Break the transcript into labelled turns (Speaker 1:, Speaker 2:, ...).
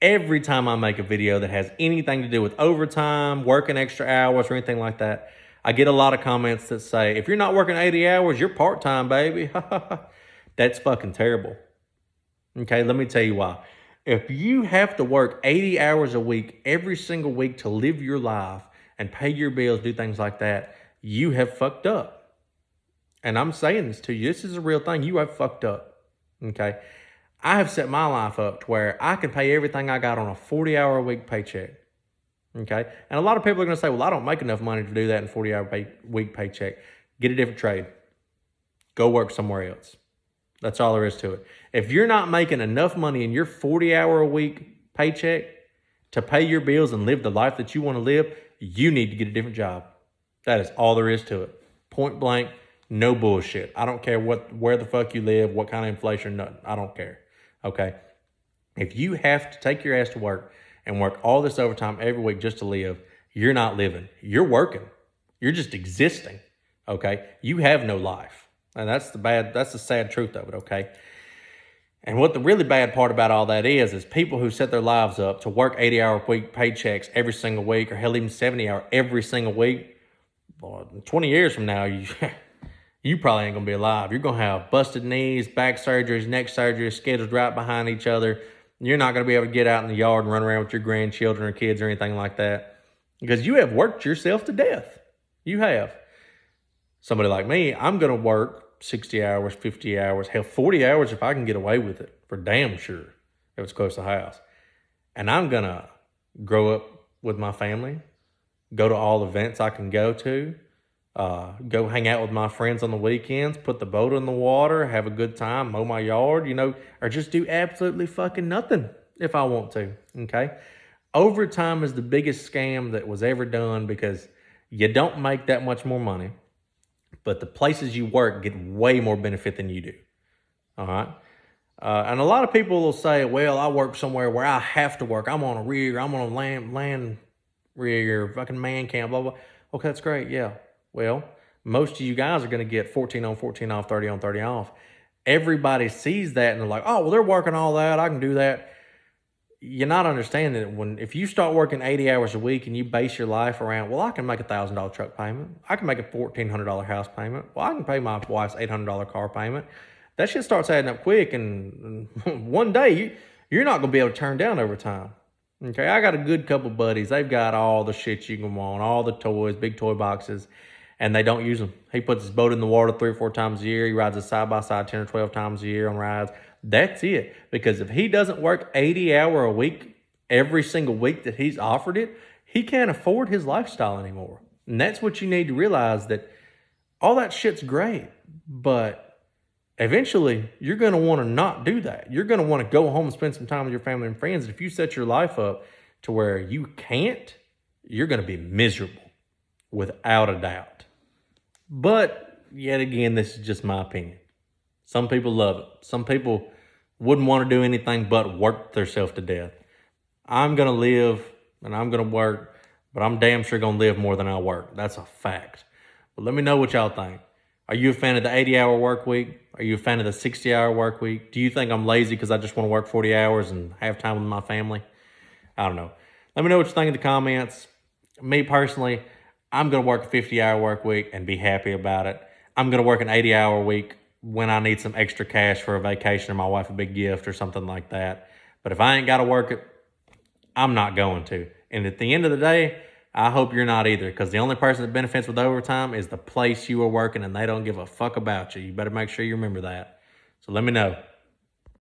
Speaker 1: every time I make a video that has anything to do with overtime, working extra hours, or anything like that, I get a lot of comments that say, if you're not working 80 hours, you're part-time, baby. That's fucking terrible. Okay, let me tell you why. If you have to work 80 hours a week, every single week to live your life and pay your bills, do things like that, you have fucked up. And I'm saying this to you. This is a real thing. You have fucked up. Okay. I have set my life up to where I can pay everything I got on a 40-hour a week paycheck. Okay. And a lot of people are going to say, well, I don't make enough money to do that in 40-hour week paycheck. Get a different trade. Go work somewhere else. That's all there is to it. If you're not making enough money in your 40-hour a week paycheck to pay your bills and live the life that you want to live, you need to get a different job. That is all there is to it. Point blank, no bullshit. I don't care where the fuck you live, what kind of inflation, nothing. I don't care. Okay? If you have to take your ass to work and work all this overtime every week just to live, you're not living. You're working. You're just existing. Okay? You have no life. And that's the sad truth of it, okay? And what the really bad part about all that is people who set their lives up to work 80-hour week paychecks every single week, or hell, even 70-hour every single week, boy, 20 years from now, you probably ain't gonna be alive. You're gonna have busted knees, back surgeries, neck surgeries, scheduled right behind each other. You're not gonna be able to get out in the yard and run around with your grandchildren or kids or anything like that, because you have worked yourself to death. You have. Somebody like me, I'm gonna work 60 hours, 50 hours, hell, 40 hours if I can get away with it, for damn sure, if it's close to the house. And I'm going to grow up with my family, go to all events I can go to, go hang out with my friends on the weekends, put the boat in the water, have a good time, mow my yard, or just do absolutely fucking nothing if I want to, okay? Overtime is the biggest scam that was ever done because you don't make that much more money, but the places you work get way more benefit than you do. All right. And a lot of people will say, well, I work somewhere where I have to work. I'm on a rig, I'm on a land rig or fucking man camp, blah, blah. Okay, that's great. Yeah. Well, most of you guys are going to get 14 on, 14 off, 30 on, 30 off. Everybody sees that and they're like, oh, well, they're working all that. I can do that. You're not understanding that if you start working 80 hours a week and you base your life around, well, I can make a $1,000 truck payment. I can make a $1,400 house payment. Well, I can pay my wife's $800 car payment. That shit starts adding up quick, and one day you're not going to be able to turn down overtime. Okay, I got a good couple buddies. They've got all the shit you can want, all the toys, big toy boxes, and they don't use them. He puts his boat in the water 3 or 4 times a year. He rides a side-by-side 10 or 12 times a year on rides. That's it. Because if he doesn't work 80-hour a week every single week that he's offered it, he can't afford his lifestyle anymore. And that's what you need to realize, that all that shit's great, but eventually you're going to want to not do that. You're going to want to go home and spend some time with your family and friends. If you set your life up to where you can't, you're going to be miserable without a doubt. But yet again, this is just my opinion. Some people love it. Some people wouldn't want to do anything but work themselves to death. I'm going to live and I'm going to work, but I'm damn sure going to live more than I work. That's a fact. But let me know what y'all think. Are you a fan of the 80-hour work week? Are you a fan of the 60-hour work week? Do you think I'm lazy because I just want to work 40 hours and have time with my family? I don't know. Let me know what you think in the comments. Me personally, I'm going to work a 50-hour work week and be happy about it. I'm going to work an 80-hour week when I need some extra cash for a vacation or my wife a big gift or something like that. But if I ain't got to work it, I'm not going to. And at the end of the day, I hope you're not either, because the only person that benefits with overtime is the place you are working, and they don't give a fuck about you. You better make sure you remember that. So let me know.